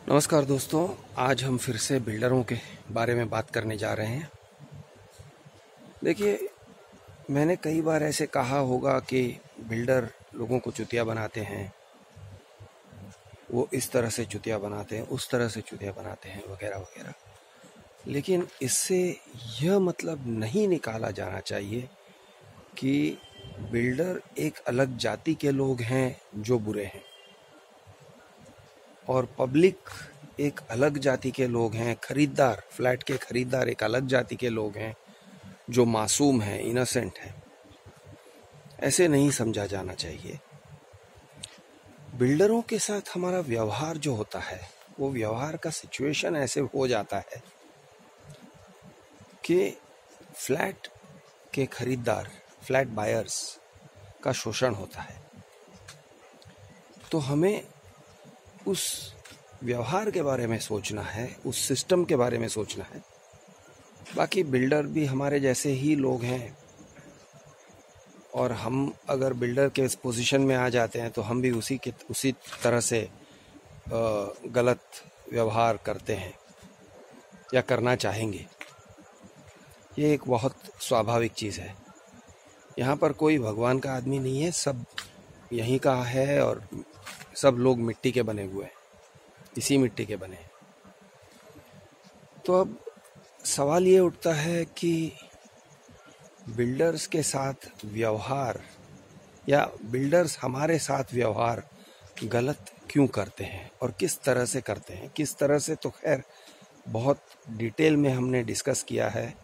नमस्कार दोस्तों, आज हम फिर से बिल्डरों के बारे में बात करने जा रहे हैं। देखिए, मैंने कई बार ऐसे कहा होगा कि बिल्डर लोगों को चुतिया बनाते हैं, वो इस तरह से चुतिया बनाते हैं, उस तरह से चुतिया बनाते हैं, वगैरह वगैरह। लेकिन इससे यह मतलब नहीं निकाला जाना चाहिए कि बिल्डर एक अलग जाति के लोग हैं जो बुरे हैं और पब्लिक एक अलग जाति के लोग हैं, खरीदार, फ्लैट के खरीदार एक अलग जाति के लोग हैं जो मासूम हैं, इनोसेंट हैं। ऐसे नहीं समझा जाना चाहिए। बिल्डरों के साथ हमारा व्यवहार जो होता है, वो व्यवहार का सिचुएशन ऐसे हो जाता है कि फ्लैट के खरीदार, फ्लैट बायर्स का शोषण होता है। तो हमें उस व्यवहार के बारे में सोचना है, उस सिस्टम के बारे में सोचना है। बाकी बिल्डर भी हमारे जैसे ही लोग हैं और हम अगर बिल्डर के इस पोजीशन में आ जाते हैं तो हम भी उसी तरह से गलत व्यवहार करते हैं या करना चाहेंगे। ये एक बहुत स्वाभाविक चीज़ है। यहाँ पर कोई भगवान का आदमी नहीं है, सब यहीं का है और सब लोग मिट्टी के बने हुए हैं, इसी मिट्टी के बने हैं। तो अब सवाल ये उठता है कि बिल्डर्स के साथ व्यवहार या बिल्डर्स हमारे साथ व्यवहार गलत क्यों करते हैं और किस तरह से करते हैं। किस तरह से तो खैर बहुत डिटेल में हमने डिस्कस किया है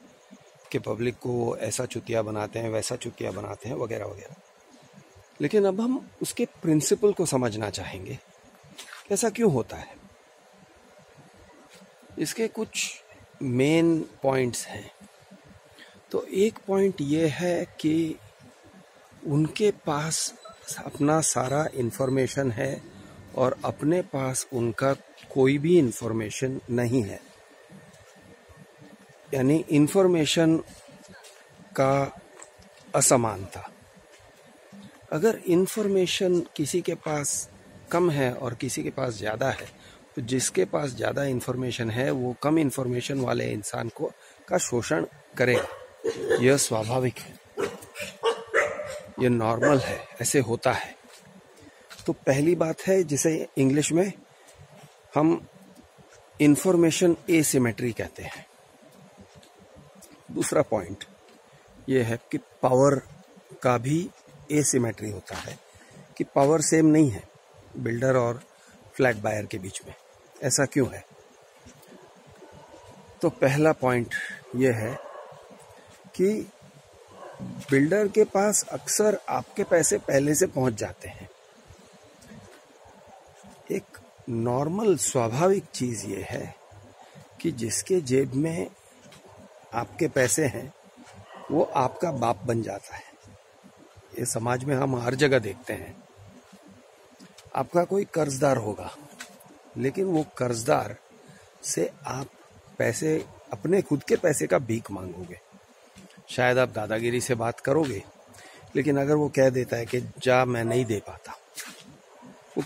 कि पब्लिक को ऐसा चुतिया बनाते हैं, वैसा चुतिया बनाते हैं, वगैरह वगैरह। लेकिन अब हम उसके प्रिंसिपल को समझना चाहेंगे, ऐसा क्यों होता है। इसके कुछ मेन पॉइंट्स हैं। तो एक पॉइंट ये है कि उनके पास अपना सारा इन्फॉर्मेशन है और अपने पास उनका कोई भी इन्फॉर्मेशन नहीं है। यानी इन्फॉर्मेशन का असमानता। अगर इन्फॉर्मेशन किसी के पास कम है और किसी के पास ज़्यादा है, तो जिसके पास ज़्यादा इन्फॉर्मेशन है वो कम इन्फॉर्मेशन वाले इंसान का शोषण करेगा। यह स्वाभाविक है, यह नॉर्मल है, ऐसे होता है। तो पहली बात है जिसे इंग्लिश में हम इंफॉर्मेशन एसिमेट्री कहते हैं। दूसरा पॉइंट यह है कि पावर का भी एसिमेट्री होता है, कि पावर सेम नहीं है बिल्डर और फ्लैट बायर के बीच में। ऐसा क्यों है? तो पहला पॉइंट यह है कि बिल्डर के पास अक्सर आपके पैसे पहले से पहुंच जाते हैं। एक नॉर्मल स्वाभाविक चीज ये है कि जिसके जेब में आपके पैसे हैं वो आपका बाप बन जाता है। ये समाज में हम हर जगह देखते हैं। आपका कोई कर्जदार होगा, लेकिन वो कर्जदार से आप पैसे, अपने खुद के पैसे का भीख मांगोगे। शायद आप दादागिरी से बात करोगे, लेकिन अगर वो कह देता है कि जा मैं नहीं दे पाता, वो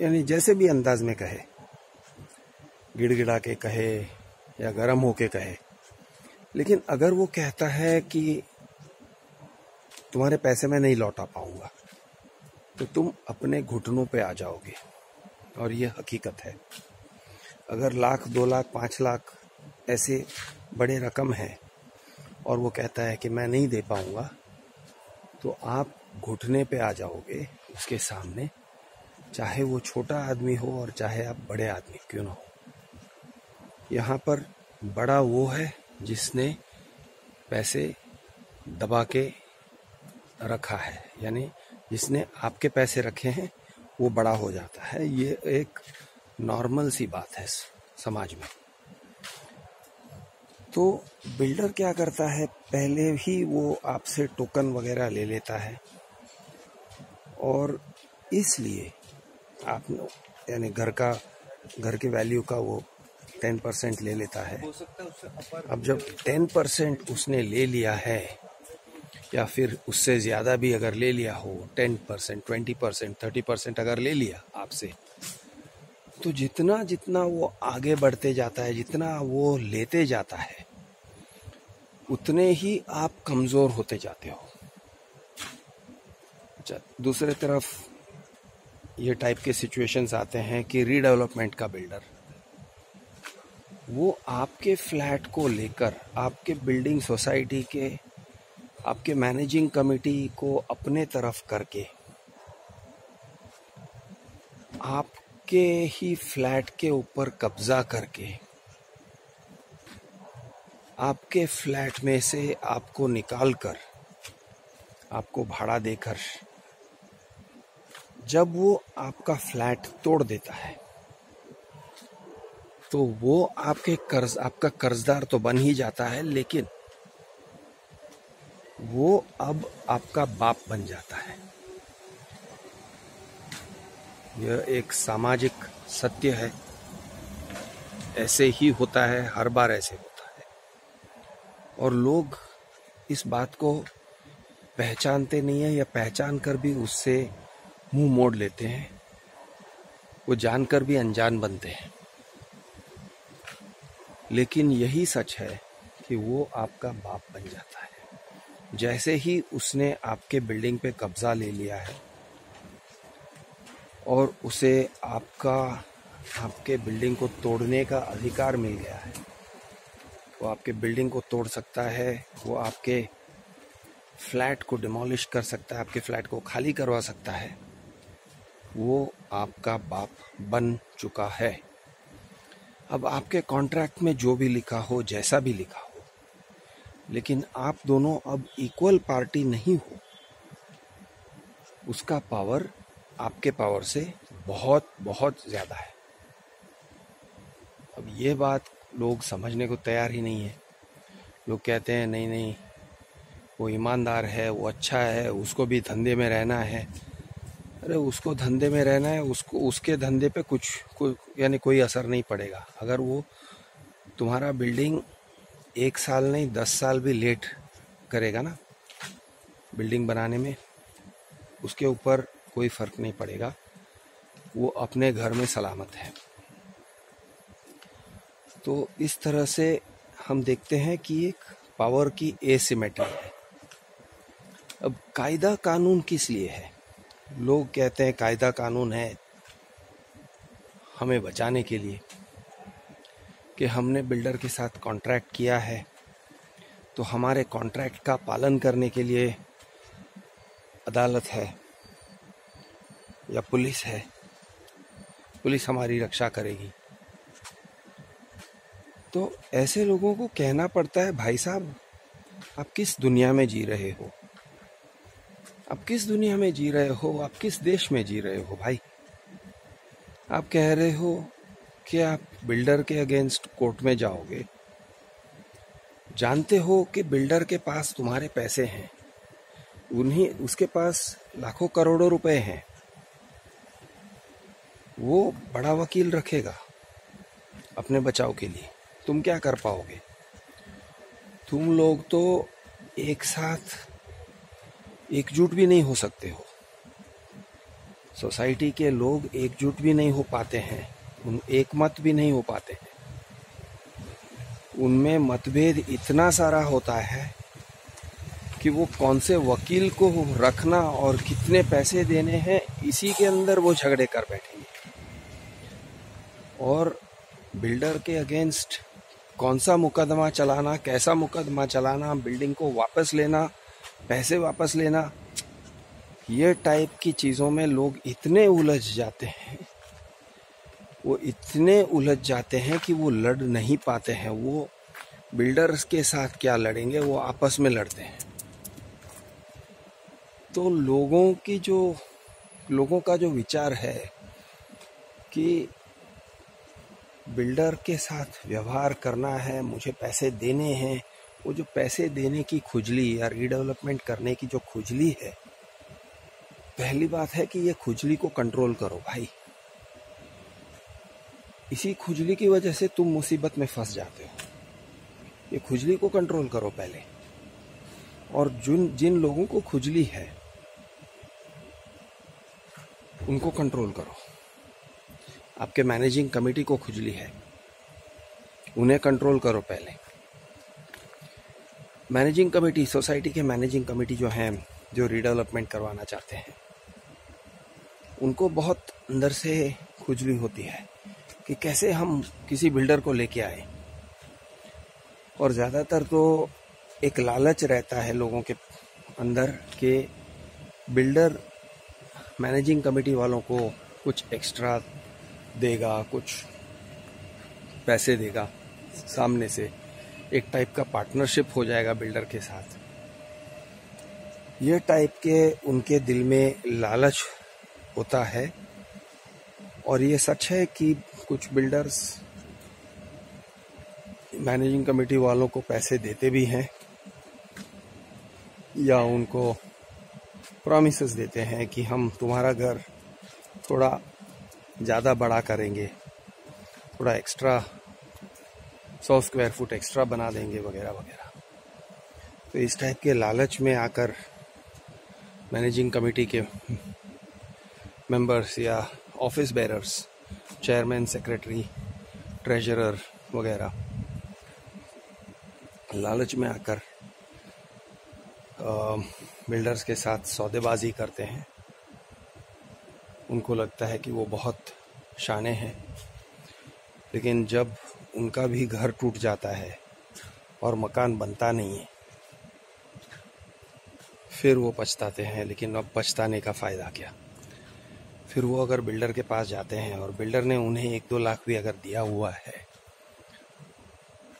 यानी जैसे भी अंदाज में कहे, गिड़गिड़ा के कहे या गर्म होके कहे, लेकिन अगर वो कहता है कि तुम्हारे पैसे मैं नहीं लौटा पाऊंगा, तो तुम अपने घुटनों पे आ जाओगे। और ये हकीकत है। अगर लाख, 2 लाख, 5 लाख ऐसे बड़े रकम है और वो कहता है कि मैं नहीं दे पाऊंगा, तो आप घुटने पे आ जाओगे उसके सामने, चाहे वो छोटा आदमी हो और चाहे आप बड़े आदमी क्यों ना हो। यहाँ पर बड़ा वो है जिसने पैसे दबा के रखा है, यानी जिसने आपके पैसे रखे हैं वो बड़ा हो जाता है। ये एक नॉर्मल सी बात है समाज में। तो बिल्डर क्या करता है, पहले ही वो आपसे टोकन वगैरह ले लेता है और इसलिए आप यानी घर के वैल्यू का वो 10% ले लेता है। अब जब 10% उसने ले लिया है या फिर उससे ज़्यादा भी अगर ले लिया हो, 10%, 20%, 30% अगर ले लिया आपसे, तो जितना जितना वो आगे बढ़ते जाता है, जितना वो लेते जाता है, उतने ही आप कमजोर होते जाते हो। अच्छा, दूसरे तरफ ये टाइप के सिचुएशंस आते हैं कि रीडेवलपमेंट का बिल्डर, वो आपके फ्लैट को लेकर आपके बिल्डिंग सोसाइटी के, आपके मैनेजिंग कमेटी को अपने तरफ करके आपके ही फ्लैट के ऊपर कब्जा करके आपके फ्लैट में से आपको निकालकर, आपको भाड़ा देकर, जब वो आपका फ्लैट तोड़ देता है तो वो आपका कर्जदार तो बन ही जाता है, लेकिन वो अब आपका बाप बन जाता है। यह एक सामाजिक सत्य है, ऐसे ही होता है, हर बार ऐसे होता है। और लोग इस बात को पहचानते नहीं है, या पहचान कर भी उससे मुंह मोड़ लेते हैं, वो जानकर भी अनजान बनते हैं। लेकिन यही सच है कि वो आपका बाप बन जाता है। जैसे ही उसने आपके बिल्डिंग पे कब्जा ले लिया है और उसे आपके बिल्डिंग को तोड़ने का अधिकार मिल गया है, वो आपके बिल्डिंग को तोड़ सकता है, वो आपके फ्लैट को डिमोलिश कर सकता है, आपके फ्लैट को खाली करवा सकता है, वो आपका बाप बन चुका है। अब आपके कॉन्ट्रैक्ट में जो भी लिखा हो, जैसा भी लिखा हो, लेकिन आप दोनों अब इक्वल पार्टी नहीं हो। उसका पावर आपके पावर से बहुत बहुत ज्यादा है। अब ये बात लोग समझने को तैयार ही नहीं है। लोग कहते हैं नहीं नहीं, वो ईमानदार है, वो अच्छा है, उसको भी धंधे में रहना है। अरे उसको धंधे में रहना है, उसको उसके धंधे पे यानी कोई असर नहीं पड़ेगा। अगर वो तुम्हारा बिल्डिंग 1 साल नहीं 10 साल भी लेट करेगा ना बिल्डिंग बनाने में, उसके ऊपर कोई फर्क नहीं पड़ेगा, वो अपने घर में सलामत है। तो इस तरह से हम देखते हैं कि एक पावर की एसिमेट्री है। अब कायदा कानून किस लिए है? लोग कहते हैं कायदा कानून है हमें बचाने के लिए, कि हमने बिल्डर के साथ कॉन्ट्रैक्ट किया है तो हमारे कॉन्ट्रैक्ट का पालन करने के लिए अदालत है या पुलिस है, पुलिस हमारी रक्षा करेगी। तो ऐसे लोगों को कहना पड़ता है, भाई साहब आप किस दुनिया में जी रहे हो? आप किस दुनिया में जी रहे हो? आप किस देश में जी रहे हो भाई? आप कह रहे हो कि आप बिल्डर के अगेंस्ट कोर्ट में जाओगे, जानते हो कि बिल्डर के पास तुम्हारे पैसे हैं, उसके पास लाखों करोड़ों रुपए हैं, वो बड़ा वकील रखेगा अपने बचाव के लिए। तुम क्या कर पाओगे? तुम लोग तो एक साथ एकजुट भी नहीं हो सकते हो। सोसाइटी के लोग एकजुट भी नहीं हो पाते हैं, एक मत भी नहीं हो पाते हैं। उनमें मतभेद इतना सारा होता है कि वो कौन से वकील को रखना और कितने पैसे देने हैं, इसी के अंदर वो झगड़े कर बैठेंगे। और बिल्डर के अगेंस्ट कौन सा मुकदमा चलाना, कैसा मुकदमा चलाना, बिल्डिंग को वापस लेना, पैसे वापस लेना, ये टाइप की चीज़ों में लोग इतने उलझ जाते हैं, वो इतने उलझ जाते हैं कि वो लड़ नहीं पाते हैं। वो बिल्डर्स के साथ क्या लड़ेंगे, वो आपस में लड़ते हैं। तो लोगों का जो विचार है कि बिल्डर के साथ व्यवहार करना है, मुझे पैसे देने हैं, वो जो पैसे देने की खुजली या रीडेवलपमेंट करने की जो खुजली है, पहली बात है कि ये खुजली को कंट्रोल करो भाई। इसी खुजली की वजह से तुम मुसीबत में फंस जाते हो। ये खुजली को कंट्रोल करो पहले। और जिन लोगों को खुजली है उनको कंट्रोल करो। आपके मैनेजिंग कमेटी को खुजली है, उन्हें कंट्रोल करो पहले। मैनेजिंग कमेटी, सोसाइटी के मैनेजिंग कमेटी जो हैं, जो रीडेवलपमेंट करवाना चाहते हैं, उनको बहुत अंदर से खुजली होती है कि कैसे हम किसी बिल्डर को लेके आए। और ज़्यादातर तो एक लालच रहता है लोगों के अंदर कि बिल्डर मैनेजिंग कमेटी वालों को कुछ एक्स्ट्रा देगा, कुछ पैसे देगा सामने से, एक टाइप का पार्टनरशिप हो जाएगा बिल्डर के साथ। ये टाइप के उनके दिल में लालच होता है। और ये सच है कि कुछ बिल्डर्स मैनेजिंग कमेटी वालों को पैसे देते भी हैं या उनको प्रॉमिसेस देते हैं कि हम तुम्हारा घर थोड़ा ज़्यादा बड़ा करेंगे, थोड़ा एक्स्ट्रा 100 स्क्वायर फुट एक्स्ट्रा बना देंगे वगैरह वगैरह। तो इस टाइप के लालच में आकर मैनेजिंग कमेटी के मेंबर्स या office bearers, chairman, secretary, treasurer वगैरह, लालच में आकर बिल्डर्स के साथ सौदेबाजी करते हैं। उनको लगता है कि वो बहुत शाने हैं, लेकिन जब उनका भी घर टूट जाता है और मकान बनता नहीं है, फिर वो पछताते हैं। लेकिन अब पछताने का फ़ायदा क्या? फिर वो अगर बिल्डर के पास जाते हैं और बिल्डर ने उन्हें 1-2 लाख भी अगर दिया हुआ है,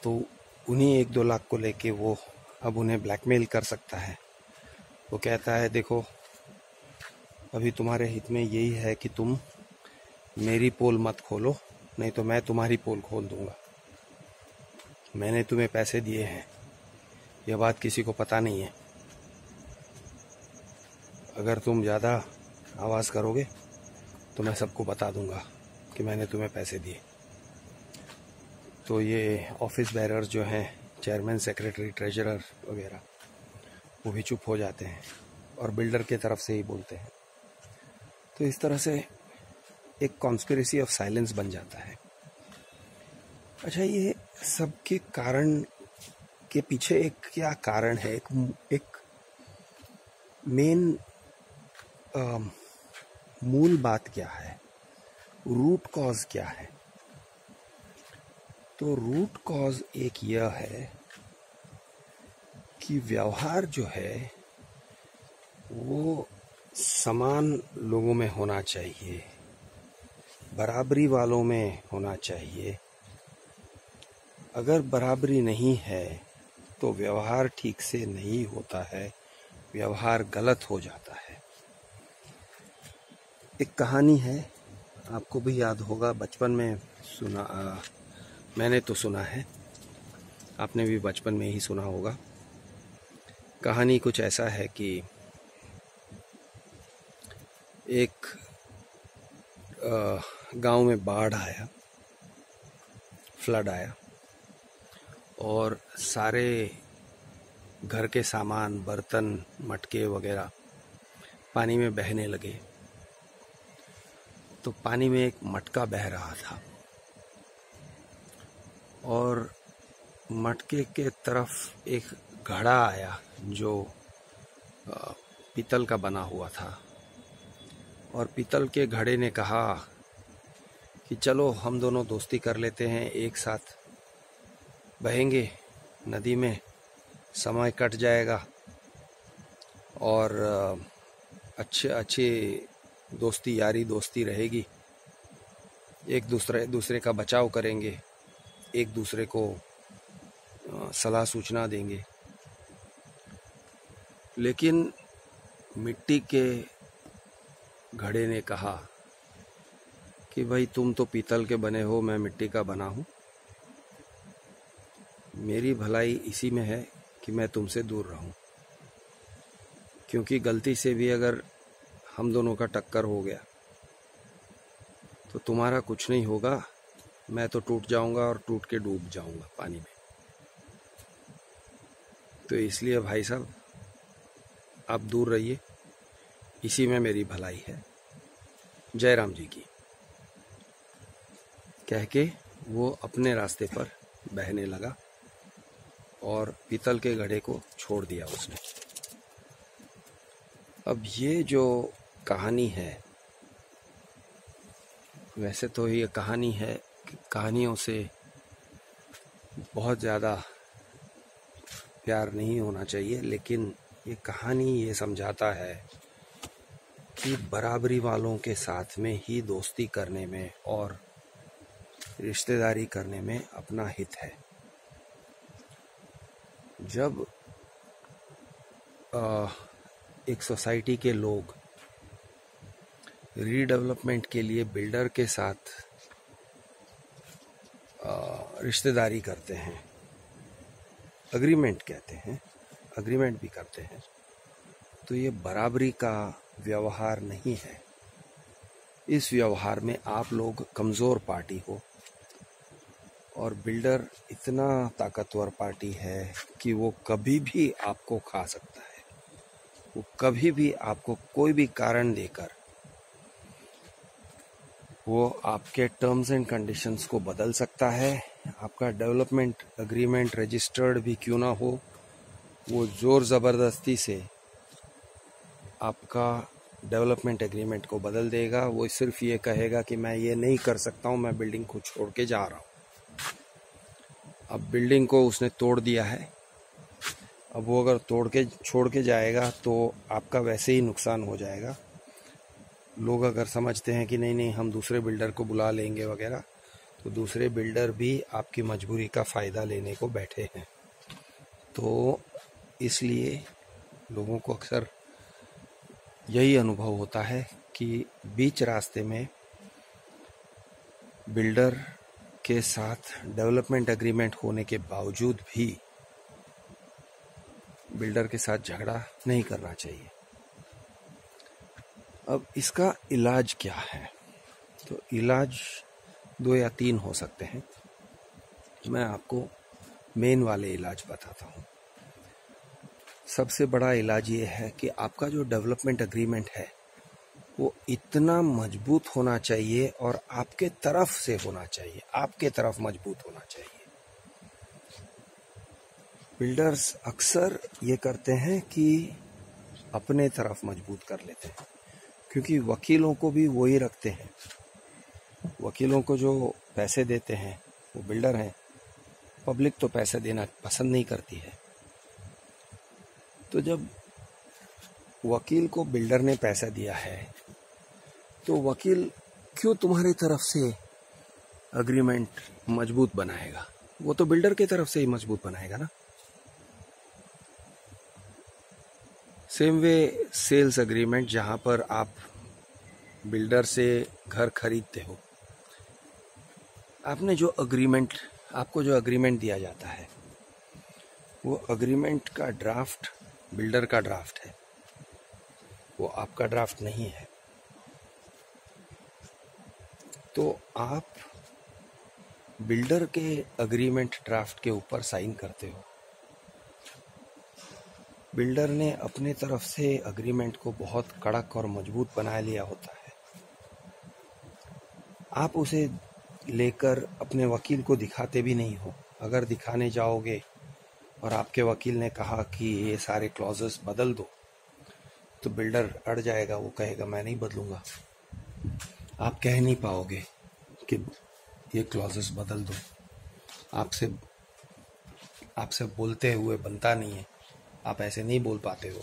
तो उन्हीं 1-2 लाख को लेके वो अब उन्हें ब्लैकमेल कर सकता है। वो कहता है, देखो अभी तुम्हारे हित में यही है कि तुम मेरी पोल मत खोलो, नहीं तो मैं तुम्हारी पोल खोल दूंगा। मैंने तुम्हें पैसे दिए हैं, यह बात किसी को पता नहीं है। अगर तुम ज़्यादा आवाज़ करोगे तो मैं सबको बता दूंगा कि मैंने तुम्हें पैसे दिए। तो ये ऑफिस बेरर्स जो हैं, चेयरमैन, सेक्रेटरी, ट्रेजरर वगैरह, वो भी चुप हो जाते हैं और बिल्डर के तरफ से ही बोलते हैं। तो इस तरह से एक कॉन्स्पिरेसी ऑफ साइलेंस बन जाता है। अच्छा, ये सब के कारण के पीछे एक क्या कारण है? एक मेन मूल बात क्या है? रूट कॉज क्या है? तो रूट कॉज एक यह है कि व्यवहार जो है वो समान लोगों में होना चाहिए, बराबरी वालों में होना चाहिए। अगर बराबरी नहीं है तो व्यवहार ठीक से नहीं होता है, व्यवहार गलत हो जाता है। एक कहानी है, आपको भी याद होगा, बचपन में सुना, मैंने तो सुना है, आपने भी बचपन में ही सुना होगा। कहानी कुछ ऐसा है कि एक गांव में बाढ़ आया, फ्लड आया और सारे घर के सामान, बर्तन, मटके वगैरह पानी में बहने लगे। तो पानी में एक मटका बह रहा था और मटके के तरफ एक घड़ा आया जो पीतल का बना हुआ था। और पीतल के घड़े ने कहा कि चलो हम दोनों दोस्ती कर लेते हैं, एक साथ बहेंगे नदी में, समय कट जाएगा और अच्छे दोस्ती, यारी दोस्ती रहेगी। एक दूसरे का बचाव करेंगे, एक दूसरे को सलाह सूचना देंगे। लेकिन मिट्टी के घड़े ने कहा कि भाई तुम तो पीतल के बने हो, मैं मिट्टी का बना हूँ। मेरी भलाई इसी में है कि मैं तुमसे दूर रहूं, क्योंकि गलती से भी अगर हम दोनों का टक्कर हो गया तो तुम्हारा कुछ नहीं होगा, मैं तो टूट जाऊंगा और टूट के डूब जाऊंगा पानी में। तो इसलिए भाई साहब आप दूर रहिए, इसी में मेरी भलाई है। जय राम जी की। कह के वो अपने रास्ते पर बहने लगा और पीतल के घड़े को छोड़ दिया उसने। अब ये जो कहानी है, वैसे तो ये कहानी है कि कहानियों से बहुत ज़्यादा प्यार नहीं होना चाहिए, लेकिन ये कहानी ये समझाता है कि बराबरी वालों के साथ में ही दोस्ती करने में और रिश्तेदारी करने में अपना हित है। जब एक सोसाइटी के लोग रीडेवलपमेंट के लिए बिल्डर के साथ रिश्तेदारी करते हैं, अग्रीमेंट कहते हैं, अग्रीमेंट भी करते हैं, तो ये बराबरी का व्यवहार नहीं है। इस व्यवहार में आप लोग कमज़ोर पार्टी हो और बिल्डर इतना ताकतवर पार्टी है कि वो कभी भी आपको खा सकता है। वो कभी भी आपको कोई भी कारण देकर वो आपके टर्म्स एंड कंडीशंस को बदल सकता है। आपका डेवलपमेंट एग्रीमेंट रजिस्टर्ड भी क्यों ना हो, वो ज़ोर ज़बरदस्ती से आपका डेवलपमेंट एग्रीमेंट को बदल देगा। वो सिर्फ ये कहेगा कि मैं ये नहीं कर सकता हूँ, मैं बिल्डिंग को छोड़ के जा रहा हूँ। अब बिल्डिंग को उसने तोड़ दिया है, अब वो अगर तोड़ के छोड़ के जाएगा तो आपका वैसे ही नुकसान हो जाएगा। लोग अगर समझते हैं कि नहीं नहीं हम दूसरे बिल्डर को बुला लेंगे वगैरह, तो दूसरे बिल्डर भी आपकी मजबूरी का फ़ायदा लेने को बैठे हैं। तो इसलिए लोगों को अक्सर यही अनुभव होता है कि बीच रास्ते में बिल्डर के साथ डेवलपमेंट एग्रीमेंट होने के बावजूद भी बिल्डर के साथ झगड़ा नहीं करना चाहिए। अब इसका इलाज क्या है? तो इलाज 2 या 3 हो सकते हैं। मैं आपको मेन वाले इलाज बताता हूँ। सबसे बड़ा इलाज ये है कि आपका जो डेवलपमेंट एग्रीमेंट है वो इतना मजबूत होना चाहिए और आपके तरफ से होना चाहिए, आपके तरफ मजबूत होना चाहिए। बिल्डर्स अक्सर ये करते हैं कि अपने तरफ मजबूत कर लेते हैं, क्योंकि वकीलों को भी वही रखते हैं। वकीलों को जो पैसे देते हैं वो बिल्डर हैं। पब्लिक तो पैसे देना पसंद नहीं करती है। तो जब वकील को बिल्डर ने पैसा दिया है तो वकील क्यों तुम्हारी तरफ से एग्रीमेंट मजबूत बनाएगा? वो तो बिल्डर की तरफ से ही मजबूत बनाएगा ना। सेम वे सेल्स एग्रीमेंट, जहां पर आप बिल्डर से घर खरीदते हो, आपको जो अग्रीमेंट दिया जाता है वो अग्रीमेंट का ड्राफ्ट बिल्डर का ड्राफ्ट है, वो आपका ड्राफ्ट नहीं है। तो आप बिल्डर के एग्रीमेंट ड्राफ्ट के ऊपर साइन करते हो। बिल्डर ने अपने तरफ से एग्रीमेंट को बहुत कड़क और मजबूत बना लिया होता है। आप उसे लेकर अपने वकील को दिखाते भी नहीं हो। अगर दिखाने जाओगे और आपके वकील ने कहा कि ये सारे क्लॉजेस बदल दो, तो बिल्डर अड़ जाएगा। वो कहेगा मैं नहीं बदलूंगा। आप कह नहीं पाओगे कि ये क्लॉजेस बदल दो। आपसे बोलते हुए बनता नहीं है, आप ऐसे नहीं बोल पाते हो।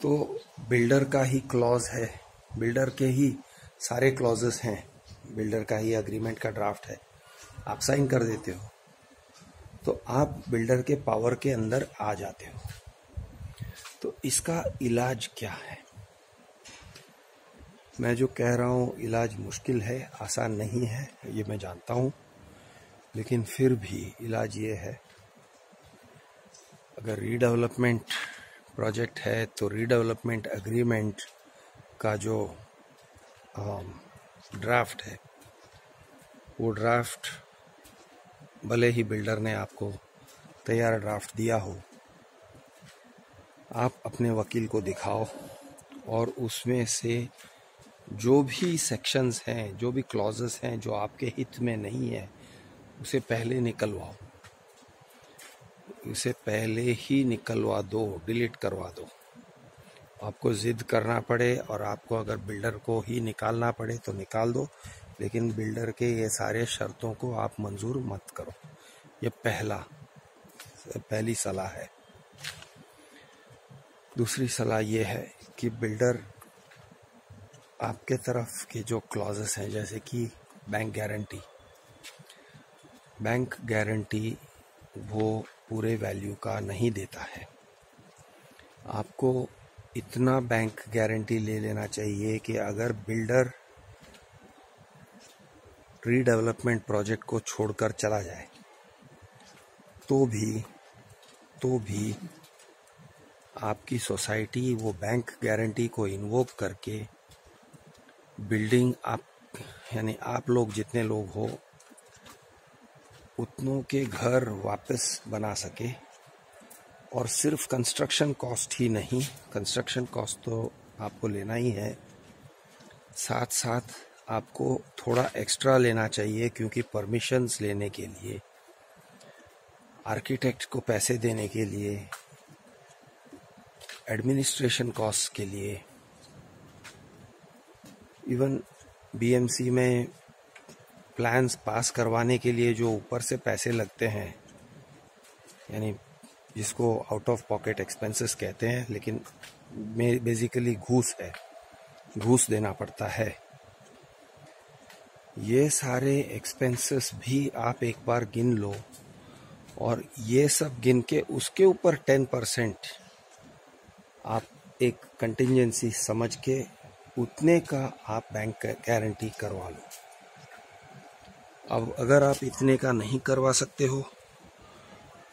तो बिल्डर का ही क्लॉज है, बिल्डर के ही सारे क्लॉजेस हैं, बिल्डर का ही एग्रीमेंट का ड्राफ्ट है, आप साइन कर देते हो, तो आप बिल्डर के पावर के अंदर आ जाते हो। तो इसका इलाज क्या है? मैं जो कह रहा हूँ इलाज मुश्किल है, आसान नहीं है, ये मैं जानता हूँ, लेकिन फिर भी इलाज ये है, अगर रीडेवलपमेंट प्रोजेक्ट है तो रीडेवलपमेंट एग्रीमेंट का जो ड्राफ्ट है, वो ड्राफ्ट भले ही बिल्डर ने आपको तैयार ड्राफ्ट दिया हो, आप अपने वकील को दिखाओ और उसमें से जो भी सेक्शंस हैं, जो भी क्लॉजेस हैं जो आपके हित में नहीं है, उसे पहले निकलवाओ, उसे पहले ही निकलवा दो, डिलीट करवा दो। आपको जिद करना पड़े और आपको अगर बिल्डर को ही निकालना पड़े तो निकाल दो, लेकिन बिल्डर के ये सारे शर्तों को आप मंजूर मत करो। ये पहली सलाह है। दूसरी सलाह ये है कि बिल्डर आपके तरफ के जो क्लॉजेस हैं, जैसे कि बैंक गारंटी वो पूरे वैल्यू का नहीं देता है। आपको इतना बैंक गारंटी ले लेना चाहिए कि अगर बिल्डर रीडेवलपमेंट प्रोजेक्ट को छोड़कर चला जाए तो भी आपकी सोसाइटी वो बैंक गारंटी को इन्वोक करके बिल्डिंग यानी आप लोग जितने लोग हो उतनों के घर वापस बना सके। और सिर्फ कंस्ट्रक्शन कॉस्ट ही नहीं, कंस्ट्रक्शन कॉस्ट तो आपको लेना ही है, साथ साथ आपको थोड़ा एक्स्ट्रा लेना चाहिए, क्योंकि परमिशंस लेने के लिए, आर्किटेक्ट को पैसे देने के लिए, एडमिनिस्ट्रेशन कॉस्ट के लिए, इवन बीएमसी में प्लान्स पास करवाने के लिए जो ऊपर से पैसे लगते हैं, यानी जिसको आउट ऑफ पॉकेट एक्सपेंसेस कहते हैं, लेकिन बेसिकली घूस देना पड़ता है। ये सारे एक्सपेंसेस भी आप एक बार गिन लो, और ये सब गिन के उसके ऊपर 10% आप एक कंटिजेंसी समझ के उतने का आप बैंक गारंटी करवा लो। अब अगर आप इतने का नहीं करवा सकते हो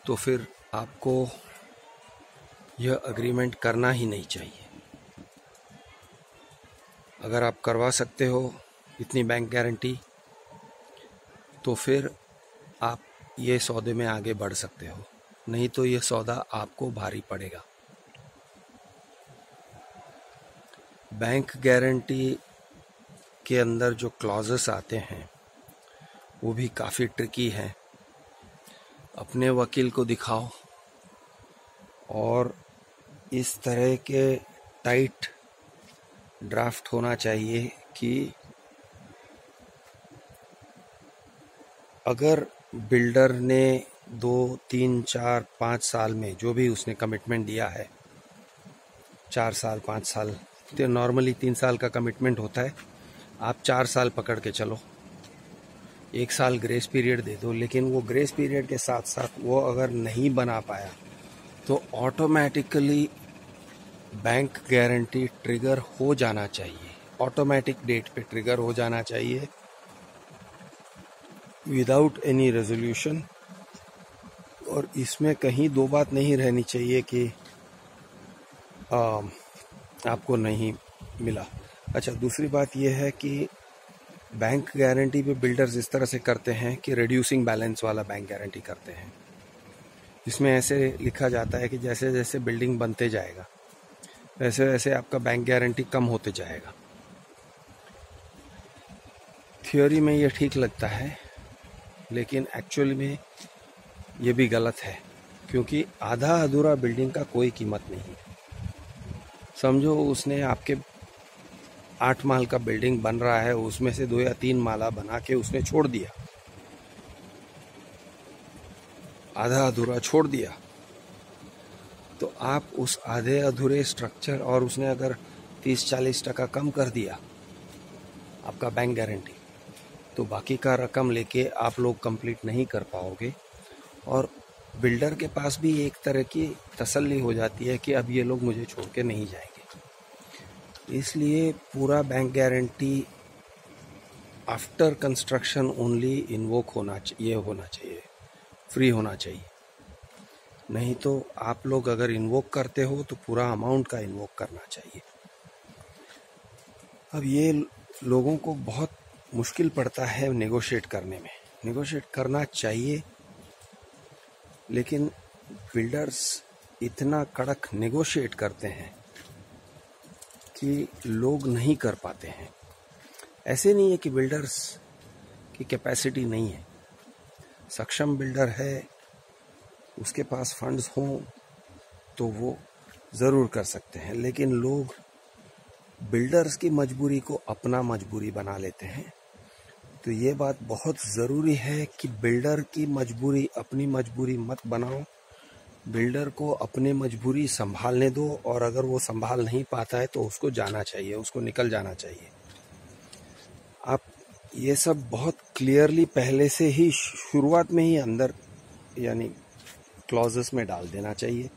तो फिर आपको यह अग्रीमेंट करना ही नहीं चाहिए। अगर आप करवा सकते हो इतनी बैंक गारंटी तो फिर आप ये सौदे में आगे बढ़ सकते हो, नहीं तो ये सौदा आपको भारी पड़ेगा। बैंक गारंटी के अंदर जो क्लॉजेस आते हैं वो भी काफ़ी ट्रिकी हैं। अपने वकील को दिखाओ और इस तरह के टाइट ड्राफ्ट होना चाहिए कि अगर बिल्डर ने 2, 3, 4, 5 साल में जो भी उसने कमिटमेंट दिया है, 4 साल 5 साल, तो नॉर्मली 3 साल का कमिटमेंट होता है, आप 4 साल पकड़ के चलो, 1 साल ग्रेस पीरियड दे दो, लेकिन वो ग्रेस पीरियड के साथ साथ वो अगर नहीं बना पाया तो ऑटोमेटिकली बैंक गारंटी ट्रिगर हो जाना चाहिए, ऑटोमेटिक डेट पे ट्रिगर हो जाना चाहिए, विदाउट एनी रेजोल्यूशन। और इसमें कहीं दो बात नहीं रहनी चाहिए कि आपको नहीं मिला। अच्छा, दूसरी बात यह है कि बैंक गारंटी पे बिल्डर्स इस तरह से करते हैं कि रिड्यूसिंग बैलेंस वाला बैंक गारंटी करते हैं, जिसमें ऐसे लिखा जाता है कि जैसे जैसे बिल्डिंग बनते जाएगा वैसे वैसे आपका बैंक गारंटी कम होते जाएगा। थियोरी में ये ठीक लगता है, लेकिन एक्चुअल में ये भी गलत है, क्योंकि आधा अधूरा बिल्डिंग का कोई कीमत नहीं। समझो उसने आपके 8 माल का बिल्डिंग बन रहा है, उसमें से 2 या 3 माला बना के उसने छोड़ दिया, आधा अधूरा छोड़ दिया, तो आप उस आधे अधूरे स्ट्रक्चर, और उसने अगर 30-40% कम कर दिया आपका बैंक गारंटी, तो बाकी का रकम लेके आप लोग कंप्लीट नहीं कर पाओगे, और बिल्डर के पास भी एक तरह की तसल्ली हो जाती है कि अब ये लोग मुझे छोड़ के नहीं जाएंगे। इसलिए पूरा bank guarantee after construction only invoke होना चाहिए, फ्री होना चाहिए। नहीं तो आप लोग अगर इन्वोक करते हो तो पूरा अमाउंट का इन्वोक करना चाहिए। अब ये लोगों को बहुत मुश्किल पड़ता है नेगोशिएट करने में। नेगोशिएट करना चाहिए, लेकिन बिल्डर्स इतना कड़क नेगोशिएट करते हैं कि लोग नहीं कर पाते हैं। ऐसे नहीं है कि बिल्डर्स की कैपेसिटी नहीं है, सक्षम बिल्डर है, उसके पास फंड्स हों तो वो ज़रूर कर सकते हैं, लेकिन लोग बिल्डर्स की मजबूरी को अपना मजबूरी बना लेते हैं। तो ये बात बहुत ज़रूरी है कि बिल्डर की मजबूरी अपनी मजबूरी मत बनाओ, बिल्डर को अपनी मजबूरी संभालने दो, और अगर वो संभाल नहीं पाता है तो उसको जाना चाहिए, उसको निकल जाना चाहिए। आप ये सब बहुत क्लियरली पहले से ही शुरुआत में ही अंदर यानी क्लॉजेस में डाल देना चाहिए।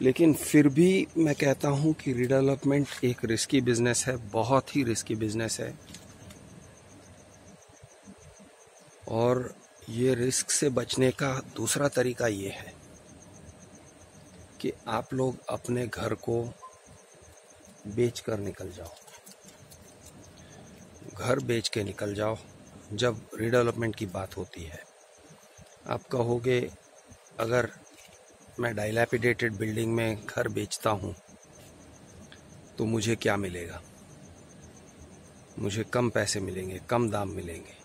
लेकिन फिर भी मैं कहता हूँ कि रीडेवलपमेंट एक रिस्की बिजनेस है, बहुत ही रिस्की बिजनेस है, और ये रिस्क से बचने का दूसरा तरीका ये है कि आप लोग अपने घर को बेच कर निकल जाओ, घर बेच के निकल जाओ। जब रीडेवलपमेंट की बात होती है, आप कहोगे अगर मैं डाइलैपिडेटेड बिल्डिंग में घर बेचता हूँ तो मुझे क्या मिलेगा, मुझे कम पैसे मिलेंगे, कम दाम मिलेंगे।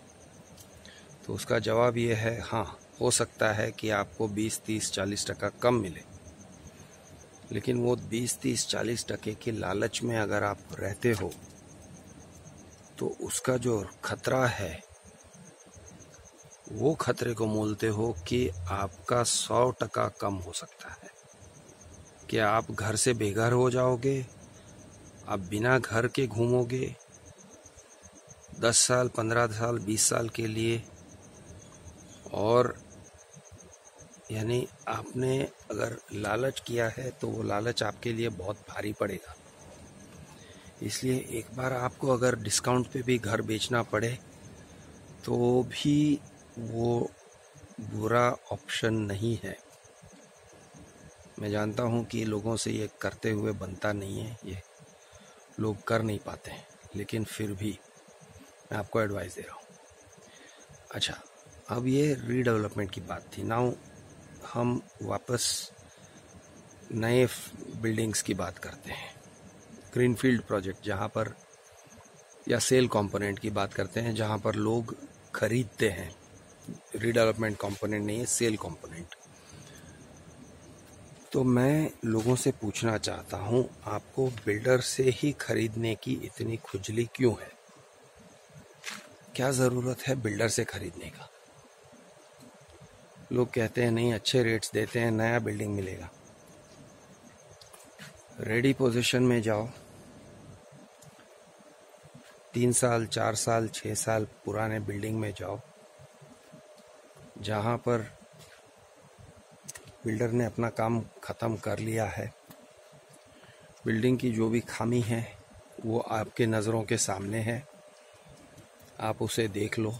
तो उसका जवाब ये है, हाँ हो सकता है कि आपको 20, 30, 40% कम मिले, लेकिन वो 20, 30, 40% के लालच में अगर आप रहते हो तो उसका जो खतरा है वो खतरे को मोलते हो कि आपका 100% कम हो सकता है, कि आप घर से बेघर हो जाओगे, आप बिना घर के घूमोगे 10 साल, 15 साल, 20 साल के लिए, और यानी आपने अगर लालच किया है तो वो लालच आपके लिए बहुत भारी पड़ेगा। इसलिए एक बार आपको अगर डिस्काउंट पे भी घर बेचना पड़े तो भी वो बुरा ऑप्शन नहीं है। मैं जानता हूँ कि लोगों से ये करते हुए बनता नहीं है, ये लोग कर नहीं पाते हैं, लेकिन फिर भी मैं आपको एडवाइस दे रहा हूँ। अच्छा, अब ये रीडेवलपमेंट की बात थी। नाउ हम वापस नए बिल्डिंग्स की बात करते हैं, ग्रीनफील्ड प्रोजेक्ट जहाँ पर, या सेल कंपोनेंट की बात करते हैं जहाँ पर लोग खरीदते हैं। रीडेवलपमेंट कंपोनेंट नहीं है, सेल कंपोनेंट। तो मैं लोगों से पूछना चाहता हूँ, आपको बिल्डर से ही खरीदने की इतनी खुजली क्यों है? क्या ज़रूरत है बिल्डर से खरीदने का? लोग कहते हैं नहीं, अच्छे रेट्स देते हैं, नया बिल्डिंग मिलेगा। रेडी पोजीशन में जाओ, 3 साल, 4 साल, 6 साल पुराने बिल्डिंग में जाओ जहाँ पर बिल्डर ने अपना काम ख़त्म कर लिया है। बिल्डिंग की जो भी खामी है वो आपके नज़रों के सामने है, आप उसे देख लो,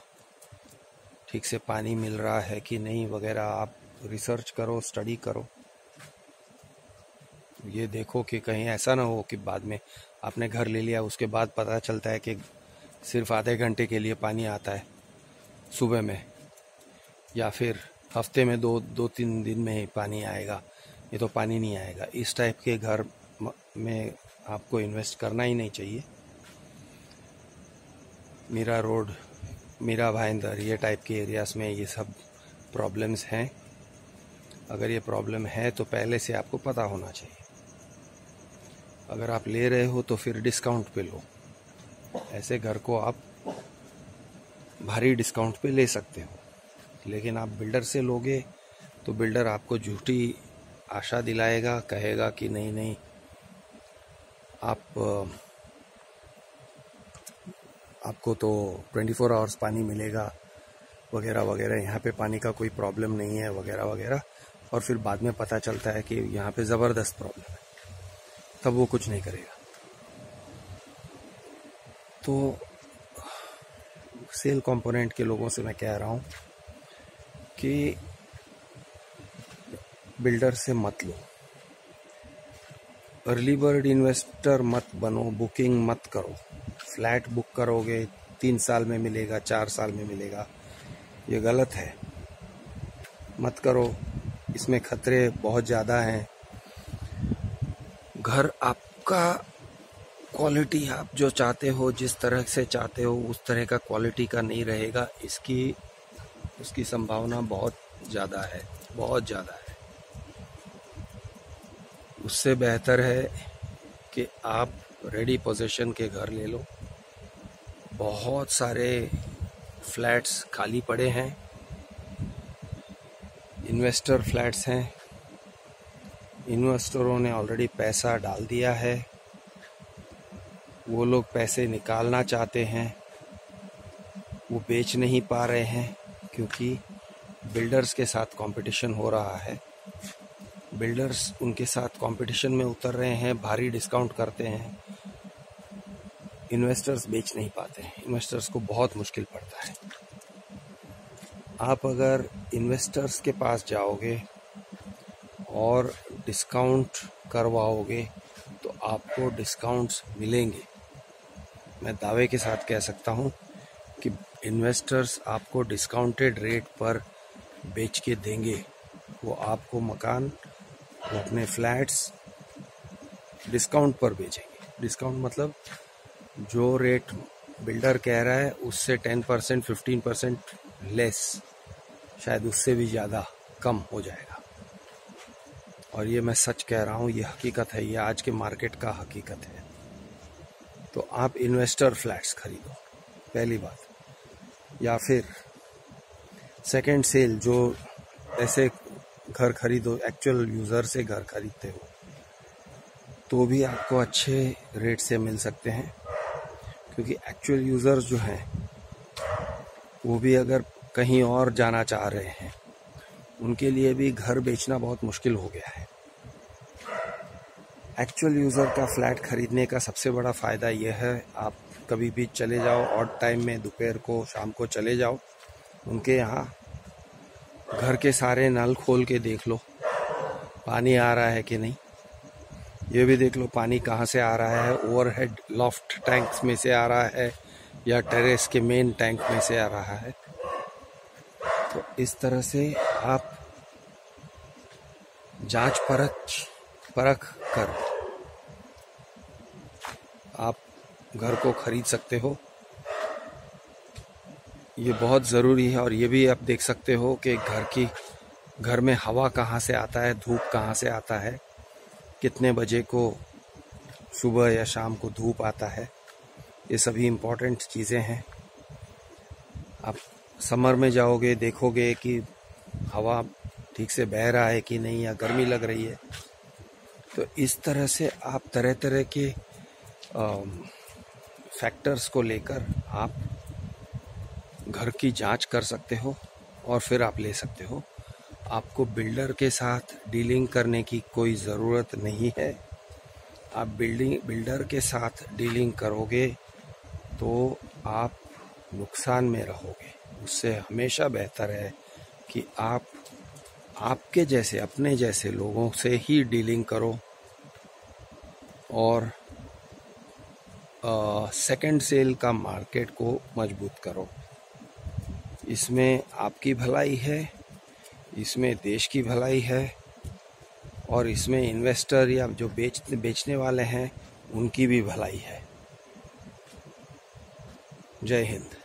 ठीक से पानी मिल रहा है कि नहीं वगैरह आप रिसर्च करो, स्टडी करो। ये देखो कि कहीं ऐसा ना हो कि बाद में आपने घर ले लिया, उसके बाद पता चलता है कि सिर्फ आधे घंटे के लिए पानी आता है सुबह में, या फिर हफ्ते में 2-3 दिन में ही पानी आएगा। ये तो पानी नहीं आएगा। इस टाइप के घर में आपको इन्वेस्ट करना ही नहीं चाहिए। मीरा रोड, मीरा भाईंदर, ये टाइप के एरियाज में ये सब प्रॉब्लम्स हैं। अगर ये प्रॉब्लम है तो पहले से आपको पता होना चाहिए। अगर आप ले रहे हो तो फिर डिस्काउंट पे लो। ऐसे घर को आप भारी डिस्काउंट पे ले सकते हो, लेकिन आप बिल्डर से लोगे तो बिल्डर आपको झूठी आशा दिलाएगा, कहेगा कि नहीं नहीं आपको तो 24 आवर्स पानी मिलेगा वगैरह वगैरह, यहाँ पे पानी का कोई प्रॉब्लम नहीं है वगैरह वगैरह, और फिर बाद में पता चलता है कि यहाँ पे ज़बरदस्त प्रॉब्लम है, तब वो कुछ नहीं करेगा। तो सेल कंपोनेंट के लोगों से मैं कह रहा हूँ कि बिल्डर से मत लो, अर्ली बर्ड इन्वेस्टर मत बनो, बुकिंग मत करो। फ्लैट बुक करोगे 3 साल में मिलेगा, 4 साल में मिलेगा, ये गलत है, मत करो। इसमें खतरे बहुत ज़्यादा हैं। घर आपका क्वालिटी आप जो चाहते हो, जिस तरह से चाहते हो, उस तरह का क्वालिटी का नहीं रहेगा। उसकी संभावना बहुत ज़्यादा है, बहुत ज़्यादा है। उससे बेहतर है कि आप रेडी पोजीशन के घर ले लो। बहुत सारे फ्लैट्स खाली पड़े हैं, इन्वेस्टर फ्लैट्स हैं। इन्वेस्टरों ने ऑलरेडी पैसा डाल दिया है, वो लोग पैसे निकालना चाहते हैं, वो बेच नहीं पा रहे हैं क्योंकि बिल्डर्स के साथ कंपटीशन हो रहा है। बिल्डर्स उनके साथ कंपटीशन में उतर रहे हैं, भारी डिस्काउंट करते हैं। इन्वेस्टर्स बेच नहीं पाते हैं, इन्वेस्टर्स को बहुत मुश्किल पड़ता है। आप अगर इन्वेस्टर्स के पास जाओगे और डिस्काउंट करवाओगे तो आपको डिस्काउंट्स मिलेंगे। मैं दावे के साथ कह सकता हूँ कि इन्वेस्टर्स आपको डिस्काउंटेड रेट पर बेच के देंगे। वो आपको मकान, वो अपने फ्लैट्स डिस्काउंट पर बेचेंगे। डिस्काउंट मतलब जो रेट बिल्डर कह रहा है उससे 10%, 15% लेस, शायद उससे भी ज़्यादा कम हो जाएगा। और ये मैं सच कह रहा हूँ, ये हकीकत है, ये आज के मार्केट का हकीकत है। तो आप इन्वेस्टर फ्लैट्स खरीदो, पहली बात। या फिर सेकंड सेल, जो ऐसे घर खरीदो, एक्चुअल यूज़र से घर खरीदते हो तो भी आपको अच्छे रेट से मिल सकते हैं। क्योंकि एक्चुअल यूज़र्स जो हैं वो भी अगर कहीं और जाना चाह रहे हैं, उनके लिए भी घर बेचना बहुत मुश्किल हो गया है। एक्चुअल यूज़र का फ्लैट खरीदने का सबसे बड़ा फ़ायदा यह है, आप कभी भी चले जाओ, ऑड टाइम में, दोपहर को, शाम को चले जाओ उनके यहाँ, घर के सारे नल खोल के देख लो पानी आ रहा है कि नहीं। ये भी देख लो पानी कहाँ से आ रहा है, ओवरहेड लॉफ्ट टैंक्स में से आ रहा है या टेरेस के मेन टैंक में से आ रहा है। तो इस तरह से आप जांच परख कर आप घर को खरीद सकते हो। ये बहुत ज़रूरी है। और ये भी आप देख सकते हो कि घर में हवा कहाँ से आता है, धूप कहाँ से आता है, कितने बजे को सुबह या शाम को धूप आता है। ये सभी इम्पोर्टेंट चीज़ें हैं। आप समर में जाओगे, देखोगे कि हवा ठीक से बह रहा है कि नहीं, या गर्मी लग रही है। तो इस तरह से आप तरह तरह के फैक्टर्स को लेकर आप घर की जांच कर सकते हो और फिर आप ले सकते हो। आपको बिल्डर के साथ डीलिंग करने की कोई ज़रूरत नहीं है। आप बिल्डर के साथ डीलिंग करोगे तो आप नुकसान में रहोगे। उससे हमेशा बेहतर है कि आप आपके जैसे, अपने जैसे लोगों से ही डीलिंग करो और सेकंड सेल का मार्केट को मजबूत करो। इसमें आपकी भलाई है, इसमें देश की भलाई है और इसमें इन्वेस्टर या जो बेचने वाले हैं उनकी भी भलाई है। जय हिंद।